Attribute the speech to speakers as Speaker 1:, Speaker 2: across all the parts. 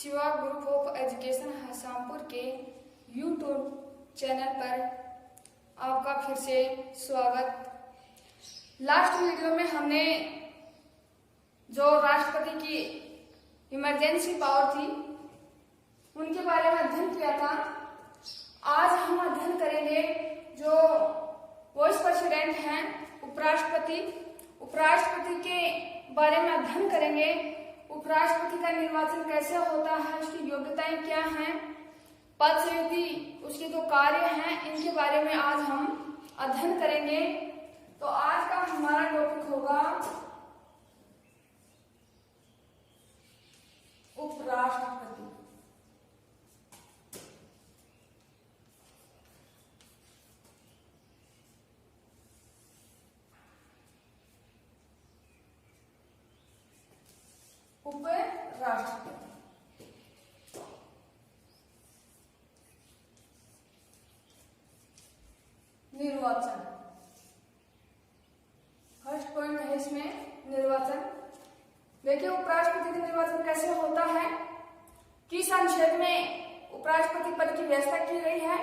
Speaker 1: Shiva group of education Hasampur के YouTube channel पर आपका फिर से स्वागत। लास्ट वीडियो में हमने जो राष्ट्रपति की इमरजेंसी पावर थी उनके बारे में अध्ययन किया था। आज हम अध्ययन करेंगे जो वाइस प्रेसिडेंट हैं उपराष्ट्रपति के बारे में अध्ययन करेंगे। उपराष्ट्रपति का निर्वाचन कैसे होता है, उसकी योग्यताएं क्या हैं, पद संयुक्ति उसके जो कार्य हैं, इनके बारे में आज हम अध्ययन करेंगे। तो आज का हमारा टॉपिक होगा उपराष्ट्रपति। उपराष्ट्रपति निर्वाचन, फर्स्ट पॉइंट है इसमें निर्वाचन। देखिए उपराष्ट्रपति का निर्वाचन कैसे होता है, किस अनुच्छेद में उपराष्ट्रपति पद की व्यवस्था की गई है।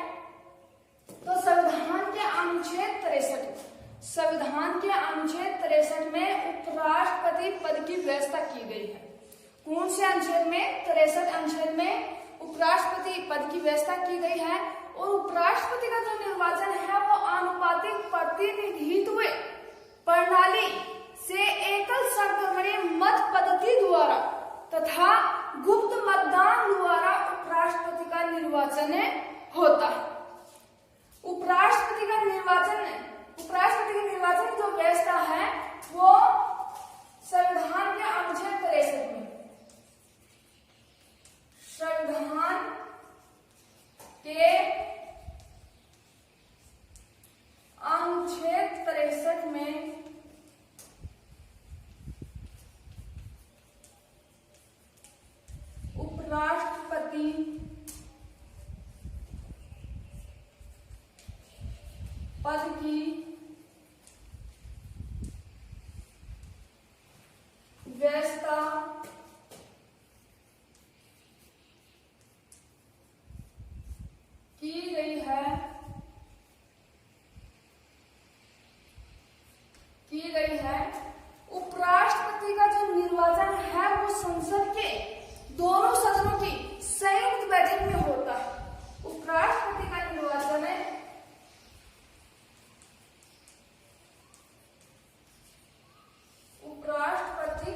Speaker 1: तो संविधान के अनुच्छेद 63 में उपराष्ट्रपति पद की व्यवस्था की गई है। कौन से अनुच्छेद में? 63 अनुच्छेद में उपराष्ट्रपति पद की व्यवस्था की गई है। और उपराष्ट्रपति का जो निर्वाचन है वो आनुपातिक प्रतिनिधित्व प्रणाली से एकल सर्वदलीय मत पद्धति द्वारा तथा गुप्त मतदान द्वारा उपराष्ट्रपति का निर्वाचन होता है। उपराष्ट्रपति का निर्वाचन जो व्यवस्था है वो संविधान के अनुच्छेद 63 में, संविधान के अनुच्छेद 63 में उपराष्ट्रपति पद की व्यवस्था की गई है। उपराष्ट्रपति का जो निर्वाचन है वो संसद के दोनों सदनों की संयुक्त बैठक में होता है। उपराष्ट्रपति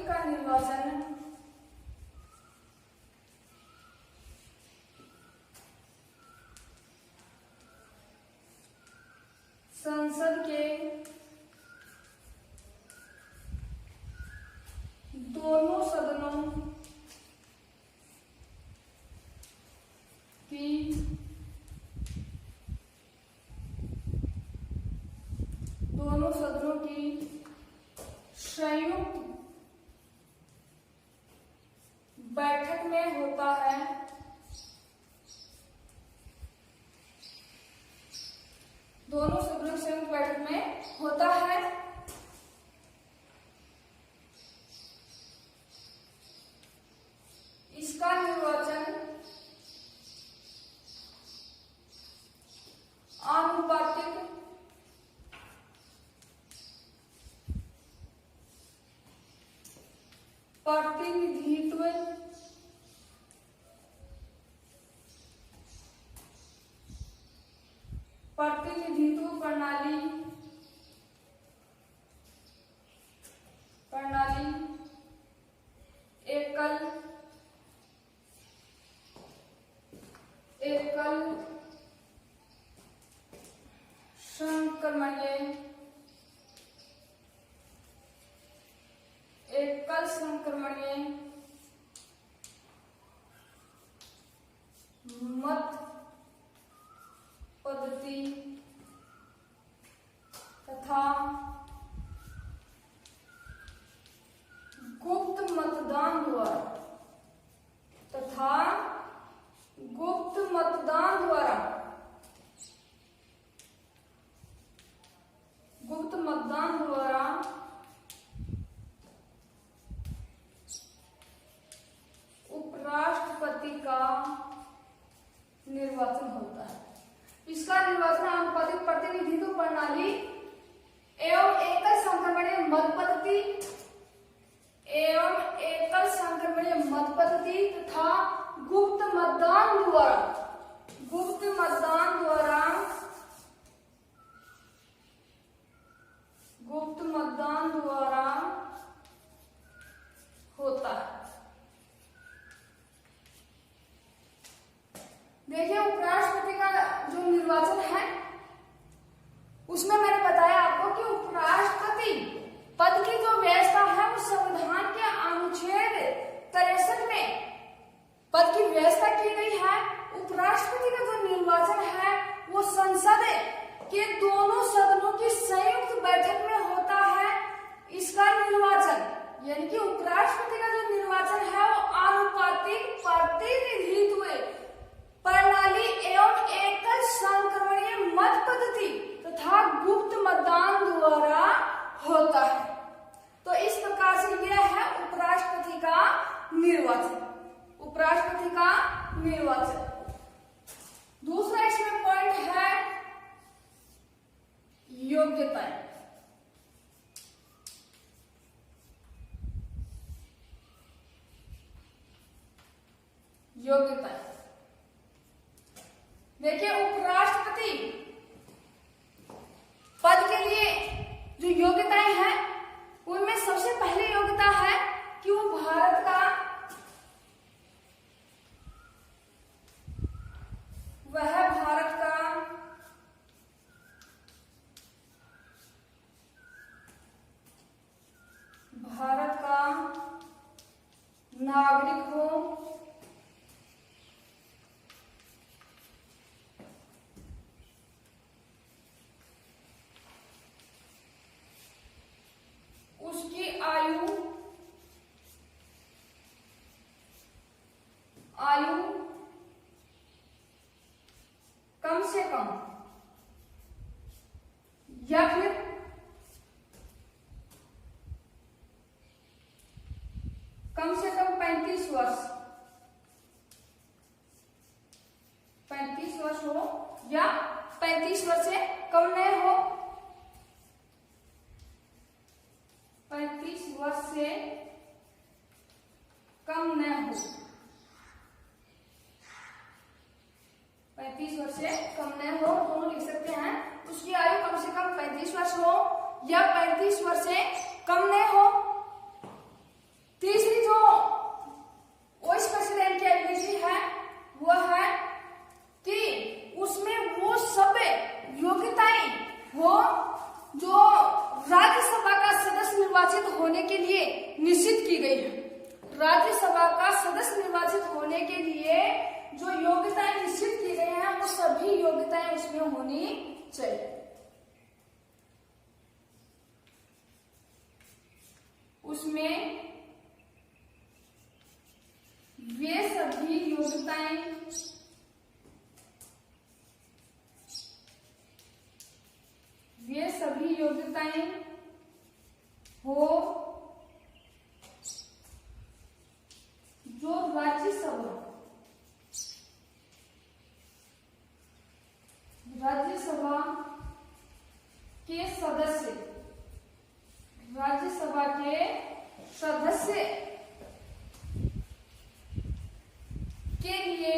Speaker 1: का निर्वाचन संसद के दोनों सदनों की संयुक्त बैठक में होता है। दोनों सदनों की संयुक्त बैठक में होता है। इसका निर्वाचन आनुपातिक प्रतिनिधित्व प्रणाली एकल संक्रमणीय मत पद्धति तथा गुप्त मतदान द्वारा उपराष्ट्रपति योग्यताएं। देखिए उपराष्ट्रपति पद के लिए जो योग्यताएं हैं उनमें सबसे पहली योग्यता है कि वो भारत का नागरिक हो, उसकी आयु कम से कम या फिर कम से कम 35 वर्ष 35 वर्ष हो या 35 वर्ष से कम नहीं हो। 35 वर्ष से कम न हो। 35 वर्ष से कम न हो, दोनों लिख सकते हैं। उसकी आयु कम से कम 35 वर्ष हो या 35 वर्ष से कम न हो। तीसरी जो वाइस प्रेसिडेंट की एबिलिटी है वह है कि उसमें वो सब योग्यताएं हो जो राज्यसभा का सदस्य निर्वाचित होने के लिए निश्चित की गई है। राज्यसभा का सदस्य निर्वाचित होने के लिए जो योग्यताएं निश्चित की गई हैं वो सभी योग्यताएं उसमें होनी चाहिए। उसमें वे सभी योग्यताएं हो जो राज्यसभा के सदस्य के लिए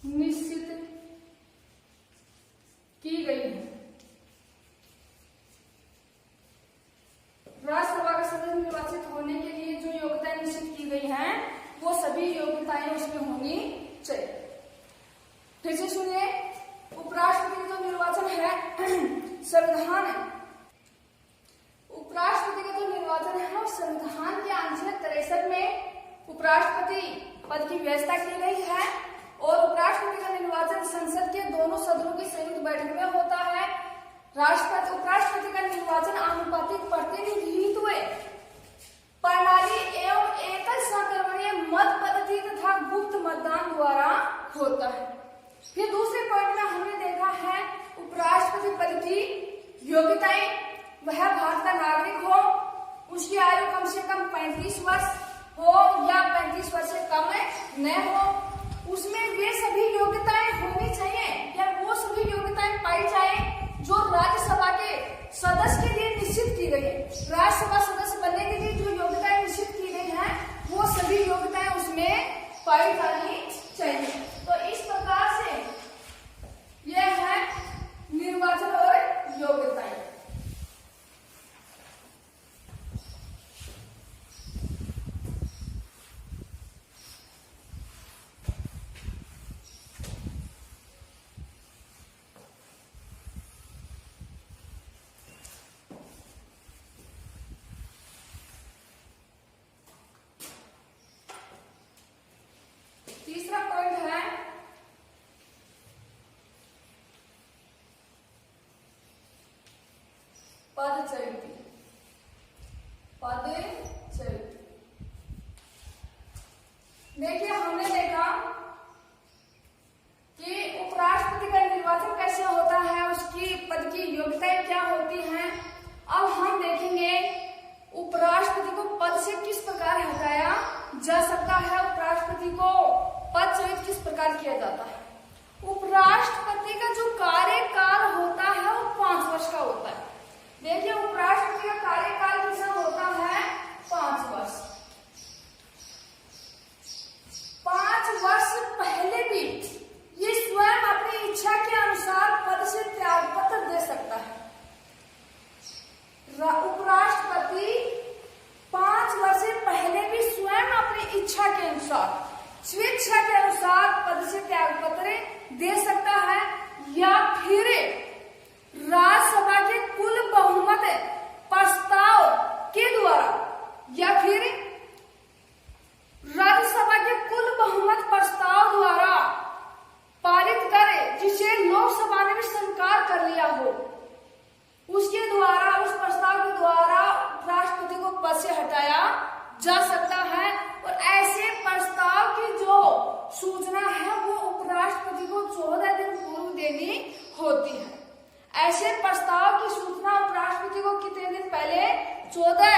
Speaker 1: निश्चित की गई है। राज्यसभा का सदस्य निर्वाचित होने के लिए जो योग्यताएं निश्चित की गई हैं वो सभी योग्यताएं उसमें होनी चाहिए। फिर से सुनिए, उपराष्ट्रपति का जो निर्वाचन है संविधान है। उपराष्ट्रपति का जो निर्वाचन है वो संविधान के अनुच्छेद 63 में उपराष्ट्रपति पद की व्यवस्था की गई है और उपराष्ट्रपति का निर्वाचन संसद के दोनों सदनों की संयुक्त बैठक में होता है। उपराष्ट्रपति का निर्वाचन आनुपातिक प्रतिनिधित्व प्रणाली एवं एकल सहकर्मणीय मत पद्धति तथा गुप्त मतदान द्वारा होता है। फिर दूसरे पॉइंट में हमने देखा है उपराष्ट्रपति पद की योग्यताएं, वह भारत का नागरिक हो, उसकी आयु कम से कम 35 वर्ष हो या 35 वर्ष से कम न हो, उसमें वे सभी योग्यताएं होनी चाहिए या वो सभी योग्यताएं पाई जाए जो राज्यसभा के सदस्य के लिए निश्चित की गई है। राज्यसभा सदस्य बनने के लिए जो योग्यताएं निश्चित की गई हैं वो सभी योग्यताएं उसमें पाई जानी चाहिए। तो इस प्रकार से यह है निर्वाचन और योग्यताएं। तीसरा पॉइंट है पदच्युति। देखिए, हमने देखा कि उपराष्ट्रपति का निर्वाचन कैसे होता है, उसकी पद की योग्यताएं क्या होती हैं। अब हम देखेंगे उपराष्ट्रपति को पद से किस प्रकार हटाया जा सकता है, उपराष्ट्रपति को पद चयनित किस प्रकार किया जाता है। उपराष्ट्रपति का जो कार्यकाल होता है वो 5 वर्ष का होता है। देखिए, उपराष्ट्रपति लाया जा सकता है। और ऐसे प्रस्ताव की जो सूचना है वो उपराष्ट्रपति को 14 दिन पूर्व देनी होती है। ऐसे प्रस्ताव की सूचना उपराष्ट्रपति को कितने दिन पहले? 14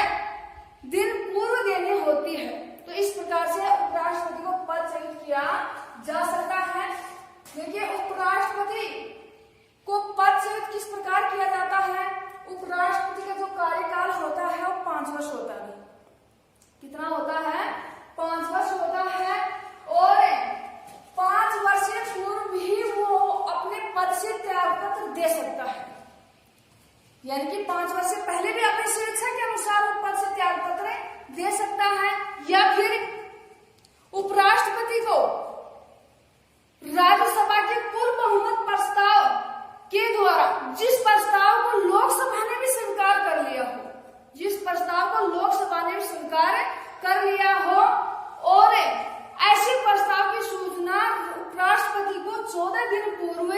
Speaker 1: दिन पूर्व देनी होती है। तो इस प्रकार से उपराष्ट्रपति को पद संयुक्त किया जा सकता है। देखिए, उपराष्ट्रपति को पद संयुक्त किस प्रकार किया जाता है? उपराष्ट्रपति का जो कार्यकाल होता है वो 5 वर्ष होता है। कितना होता है? 5 वर्ष होता है। और 5 वर्ष से पूर्व भी वो अपने पद से त्यागपत्र दे सकता है, यानी कि 5 वर्ष से पहले भी अपनी स्वेच्छा के अनुसार वो पद से त्यागपत्र दे सकता है। या फिर उपराष्ट्रपति को राज्यसभा के पूर्ण बहुमत प्रस्ताव के द्वारा, जिस प्रस्ताव को लोकसभा ने भी स्वीकार कर लिया हो, जिस प्रस्ताव को लोकसभा ने भी स्वीकार कर लिया हो, और ऐसे प्रस्ताव की सूचना उपराष्ट्रपति को 14 दिन पूर्व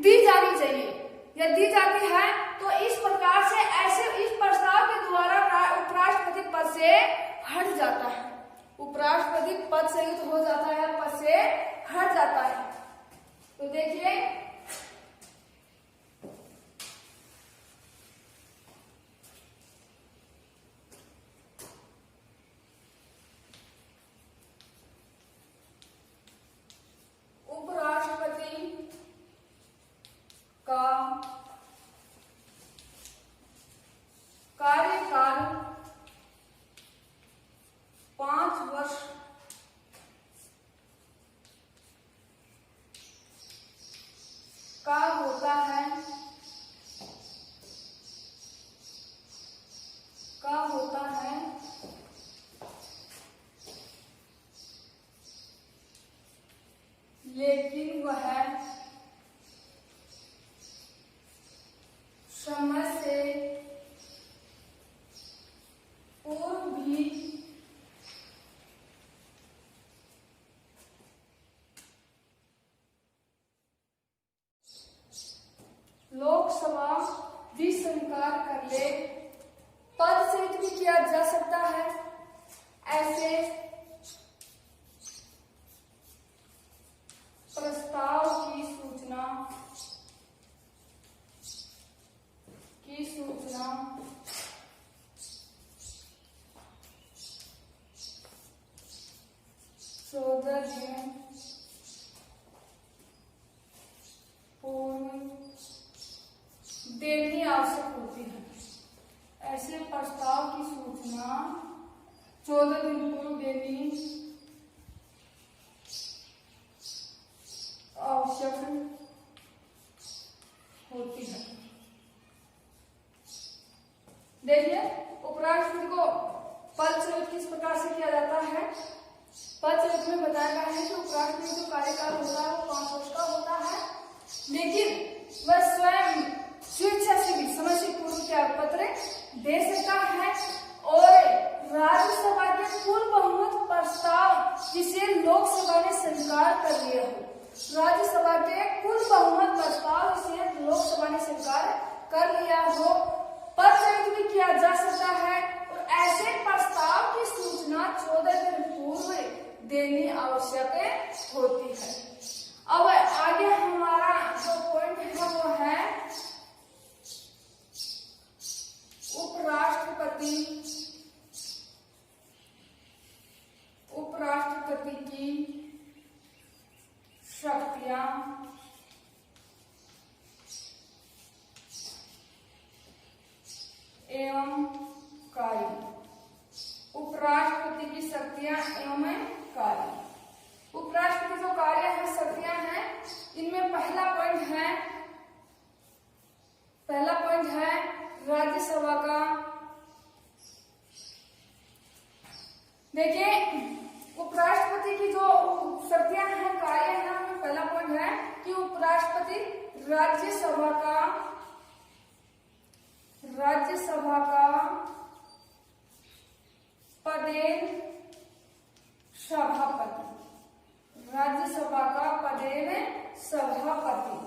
Speaker 1: दी जानी चाहिए या दी जाती है। तो इस प्रकार से ऐसे इस प्रस्ताव के द्वारा उपराष्ट्रपति पद से हट जाता है। उपराष्ट्रपति पद संयुक्त हो जाता है, पद से हट जाता है। तो देखिए, उपराष्ट्रपति का कार्यकाल 5 वर्ष का होता है, लेकिन वह समय से पूर्व भी लोकसभा भी स्वीकार कर ले, पद संयुक्त भी किया जा सकता है। ऐसे प्रस्ताव की सूचना 14 दिन पूर्व देनी आवश्यक होती है। ऐसे प्रस्ताव की सूचना 14 दिन पूर्व देनी आवश्यक होती है। देखिए, उपराष्ट्रपति को पद संयुक्त किस प्रकार से किया जाता है? पद संयुक्त में बताया गया है कि उपराष्ट्रपति जो कार्यकाल होता है वो 5 वर्ष का होता है, लेकिन वह स्वयं स्वेच्छा से भी समय से पूर्व त्यागपत्र दे सकता है। और राज्यसभा के पूर्ण बहुमत प्रस्ताव जिसे लोकसभा ने स्वीकार कर लिया हो, राज्यसभा के कुल बहुमत प्रस्ताव जिसे लोकसभा ने स्वीकार कर लिया हो, पद संयुक्त भी किया जा सकता है। और ऐसे प्रस्ताव की सूचना 14 दिन पूर्व देनी आवश्यक होती है। अब आगे हमारा जो पॉइंट है वो है उपराष्ट्रपति की शक्तियां एवं कार्य। उपराष्ट्रपति की शक्तियां एवं कार्य। उपराष्ट्रपति जो कार्य है, शक्तियां हैं, इनमें पहला पॉइंट है राज्यसभा का। देखिए, उपराष्ट्रपति की जो शक्तियां हैं, कार्य है, उनमें पहला पॉइंट है कि उपराष्ट्रपति राज्यसभा का पदेन सभापति, राज्यसभा का पदेन सभापति।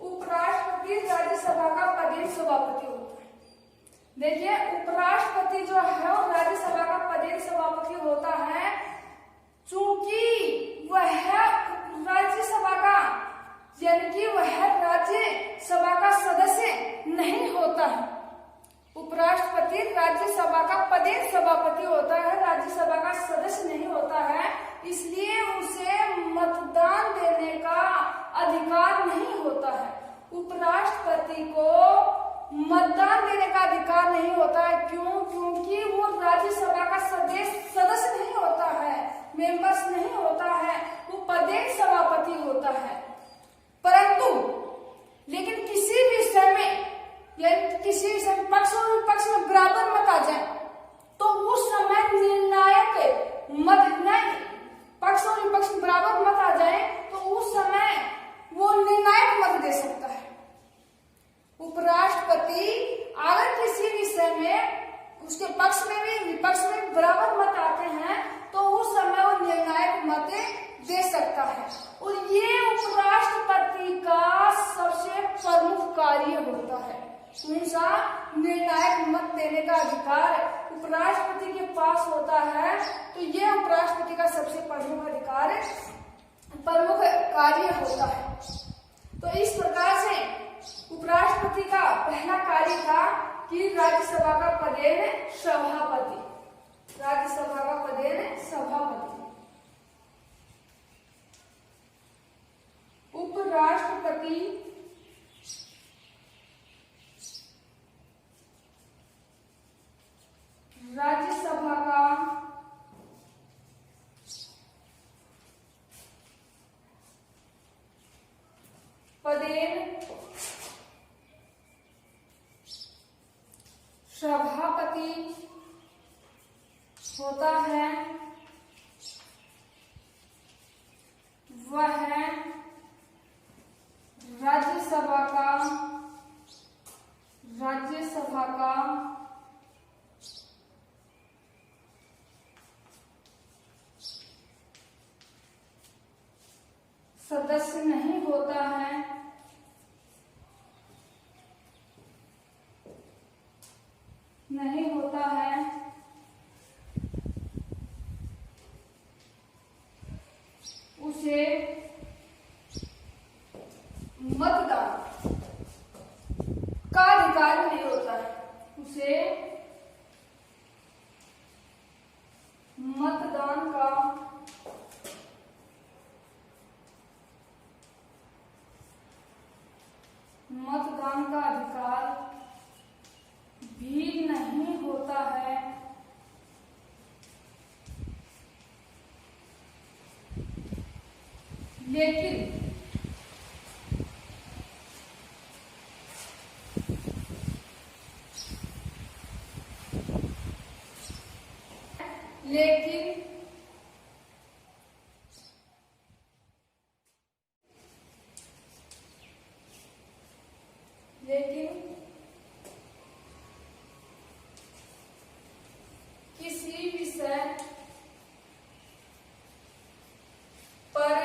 Speaker 1: उपराष्ट्रपति राज्यसभा का पदेन सभापति होता है। देखिए, उपराष्ट्रपति जो है वो राज्यसभा का पदेन सभापति होता है। चूंकि वह राज्यसभा का यानी कि वह राज्यसभा का सदस्य नहीं होता है। उपराष्ट्रपति राज्यसभा का पदेन सभापति होता है, राज्यसभा का सदस्य नहीं होता है, इसलिए उसे मतदान देने का अधिकार नहीं होता है। उपराष्ट्रपति को मतदान देने का अधिकार नहीं होता है। क्यों? क्योंकि वो राज्यसभा का सदस्य नहीं होता है, मेंबर्स नहीं होता है, वो पदेन सभापति होता है। परंतु लेकिन किसी विषय में या किसी विषय में पक्ष और विपक्ष में बराबर मत आ जाए तो उस समय निर्णायक मत नहीं, पक्ष और विपक्ष में बराबर मत आ जाए तो उस समय वो निर्णायक मत दे सकता है। उपराष्ट्रपति अगर किसी विषय में उसके पक्ष में भी विपक्ष में बराबर मत आते हैं तो उस समय वो निर्णायक मत दे सकता है। और ये उपराष्ट्रपति का सबसे प्रमुख कार्य होता है। कौन सा? निर्णायक मत देने का अधिकार उपराष्ट्रपति के पास होता है। तो ये उपराष्ट्रपति का सबसे प्रमुख अधिकार, प्रमुख कार्य होता है। तो इस प्रकार से उपराष्ट्रपति का पहला कार्य था कि राज्यसभा का पदेन सभापति, राज्यसभा का पदेन सभापति। उपराष्ट्रपति राज्यसभा का पदेन सभापति होता है। वह राज्यसभा का सदस्य नहीं होता है, नहीं होता है। उसे मतदान का अधिकार नहीं होता है, उसे मतदान का अधिकार भी नहीं होता है। लेकिन किसी विषय पर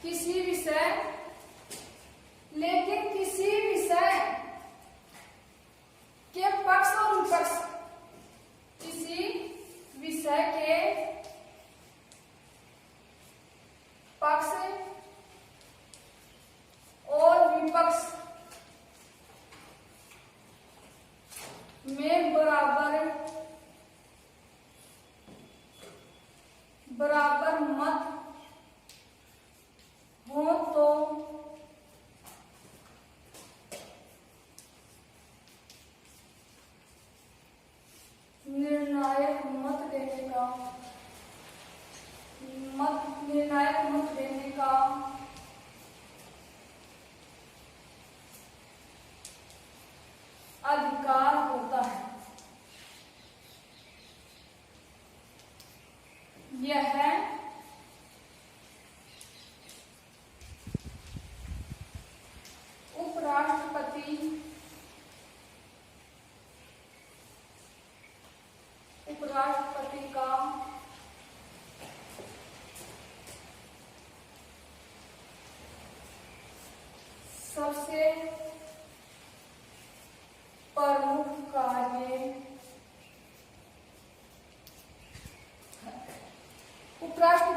Speaker 1: किसी विषय के पक्ष और विपक्ष, किसी विषय के पक्ष और विपक्ष में बराबर मत हो तो निर्णायक मत देने का अधिकार होता है। यह उपराष्ट्रपति का सबसे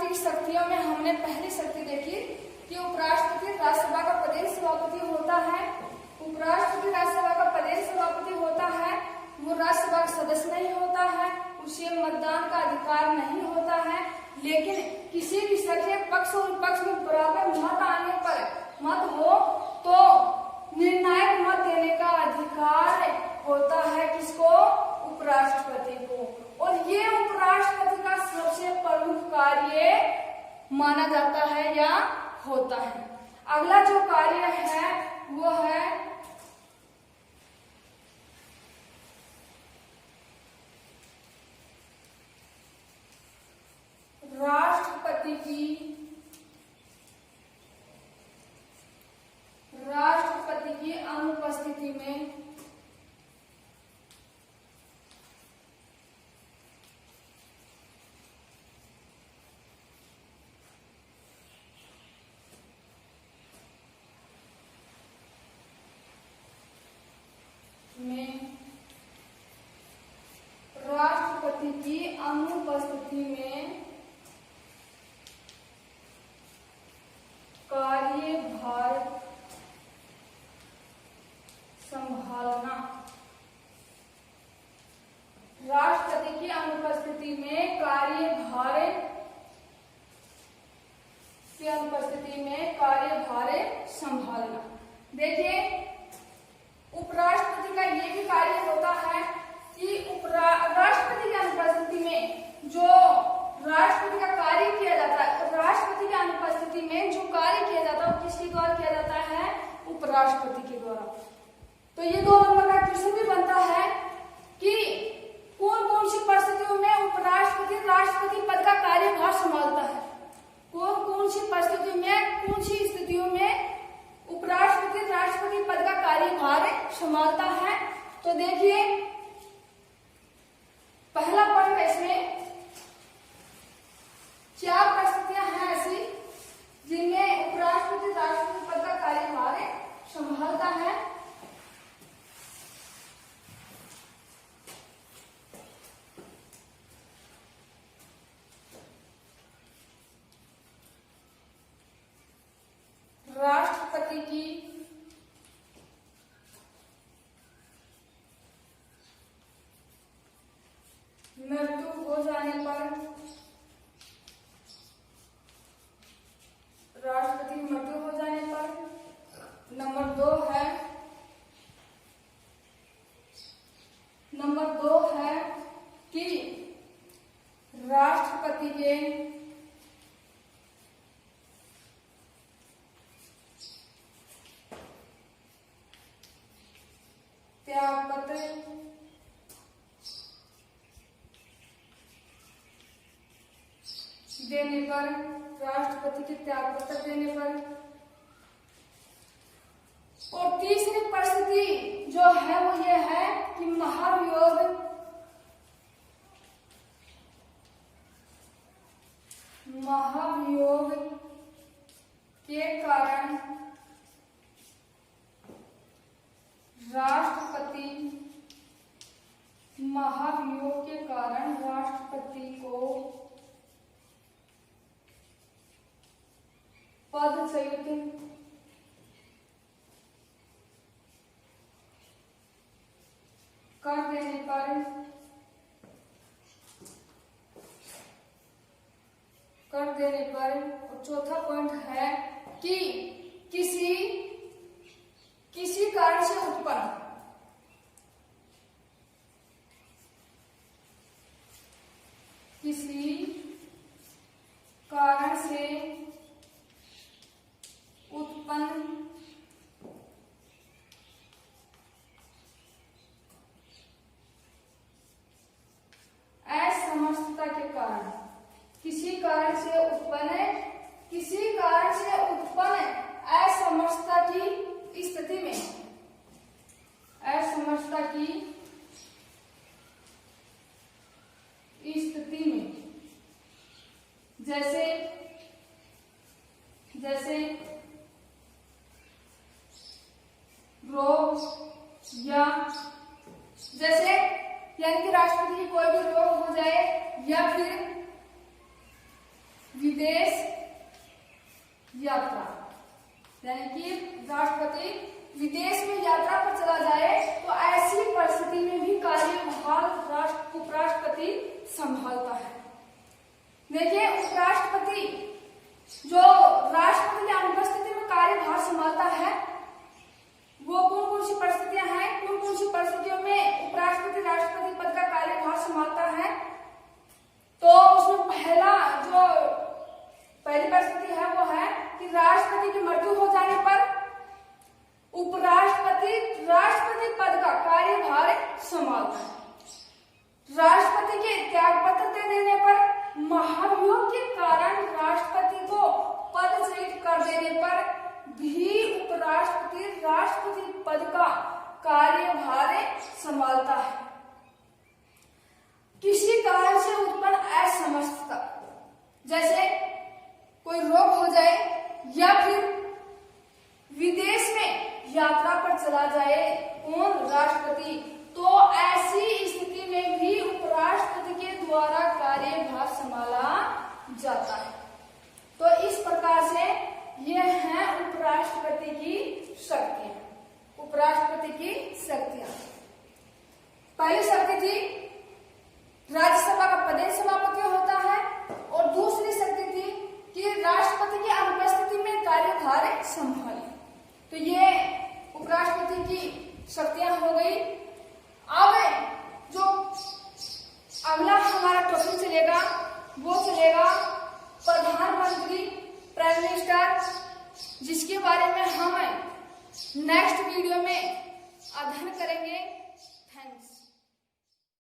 Speaker 1: की शक्तियों में हमने पहली शक्ति देखी कि उपराष्ट्रपति राज्यसभा का प्रदेश सभापति होता है। उपराष्ट्रपति राज्यसभा का प्रदेश सभापति होता है, वो राज्यसभा का सदस्य नहीं होता है, उसे मतदान का अधिकार नहीं होता है, लेकिन किसी भी सके पक्ष और विपक्ष में बराबर मत आने पर मत हो तो निर्णायक मत देने का अधिकार होता है किसको? उपराष्ट्रपति को। और ये उपराष्ट्रपति का सबसे प्रमुख कार्य माना जाता है या होता है। अगला जो कार्य है वो है राष्ट्रपति की अनुपस्थिति में कार्यभार संभालना। राष्ट्रपति की अनुपस्थिति में कार्यभार संभालना। देखिए, उपराष्ट्रपति का ये भी कार्य होता है कि राष्ट्रपति की अनुपस्थिति में जो राष्ट्रपति का कार्य किया जाता है, राष्ट्रपति की अनुपस्थिति में जो कार्य किया जाता है वो किसके द्वारा किया जाता है? उपराष्ट्रपति के द्वारा। तो ये 2 नंबर का क्वेश्चन भी बनता है कि कौन कौन सी परिस्थितियों में उपराष्ट्रपति राष्ट्रपति पद का कार्यभार संभालता है, कौन कौन सी परिस्थितियों में, कौन सी स्थितियों में उपराष्ट्रपति राष्ट्रपति पद का कार्यभार संभालता है। तो देखिए, पहला पॉइंट है, इसमें 4 परिस्थितियां हैं ऐसी जिनमें उपराष्ट्रपति राष्ट्रपति पद का कार्यभार संभालता है। राष्ट्रपति की मृत्यु हो जाने पर, राष्ट्रपति की मृत्यु हो जाने पर। नंबर 2 है कि राष्ट्रपति के त्यागपत्र देने पर, राष्ट्रपति के त्यागपत्र देने पर। और तीसरी परिस्थिति जो है वो ये है कि महाभियोग के कारण राष्ट्रपति को पदच्युत कर देने पर। और चौथा पॉइंट है कि किसी कारण से उत्पन्न असमर्थता के कारण, किसी कारण से उत्पन्न असमर्थता की स्थिति में, असमर्थता की स्थिति में, जैसे रोग या यानी कि राष्ट्रपति की कोई भी रोग हो जाए या फिर विदेश यात्रा, यानी कि राष्ट्रपति विदेश में यात्रा पर चला जाए तो ऐसी परिस्थिति में भी कार्यभार उपराष्ट्रपति संभालता है। देखिए, उपराष्ट्रपति जो राष्ट्रपति की अनुपस्थिति में कार्यभार संभालता है, वो कौन कौन सी परिस्थितियां हैं, कौन कौन सी परिस्थितियों में उपराष्ट्रपति राष्ट्रपति पद का कार्यभार संभालता है। तो उसमें पहली परिस्थिति है वो है कि राष्ट्रपति की मृत्यु हो जाने पर उपराष्ट्रपति राष्ट्रपति पद का कार्यभार संभालता है। राष्ट्रपति के त्यागपत्र दे देने पर महाभियोग के कारण राष्ट्रपति को पद से कर देने पर भी उपराष्ट्रपति राष्ट्रपति पद का कार्यभार संभालता है। किसी कारण से उत्पन्न असमर्थता, जैसे कोई रोग हो जाए या फिर विदेश में यात्रा पर चला जाए कौन, राष्ट्रपति, तो ऐसी स्थिति में भी उपराष्ट्रपति के द्वारा कार्यभार संभाला जाता है। तो इस प्रकार से यह है उपराष्ट्रपति की शक्तियां। उपराष्ट्रपति की शक्तियां, पहली शक्ति थी राज्यसभा का पदेन सभापति होता है, और दूसरी शक्ति थी कि राष्ट्रपति की अनुपस्थिति में कार्यभार संभाले। तो ये उपराष्ट्रपति की शक्तियां हो गई। अब जो अगला हमारा क्वेश्चन चलेगा वो चलेगा प्रधानमंत्री, प्राइम मिनिस्टर, जिसके बारे में हम नेक्स्ट वीडियो में अध्ययन करेंगे। थैंक्स।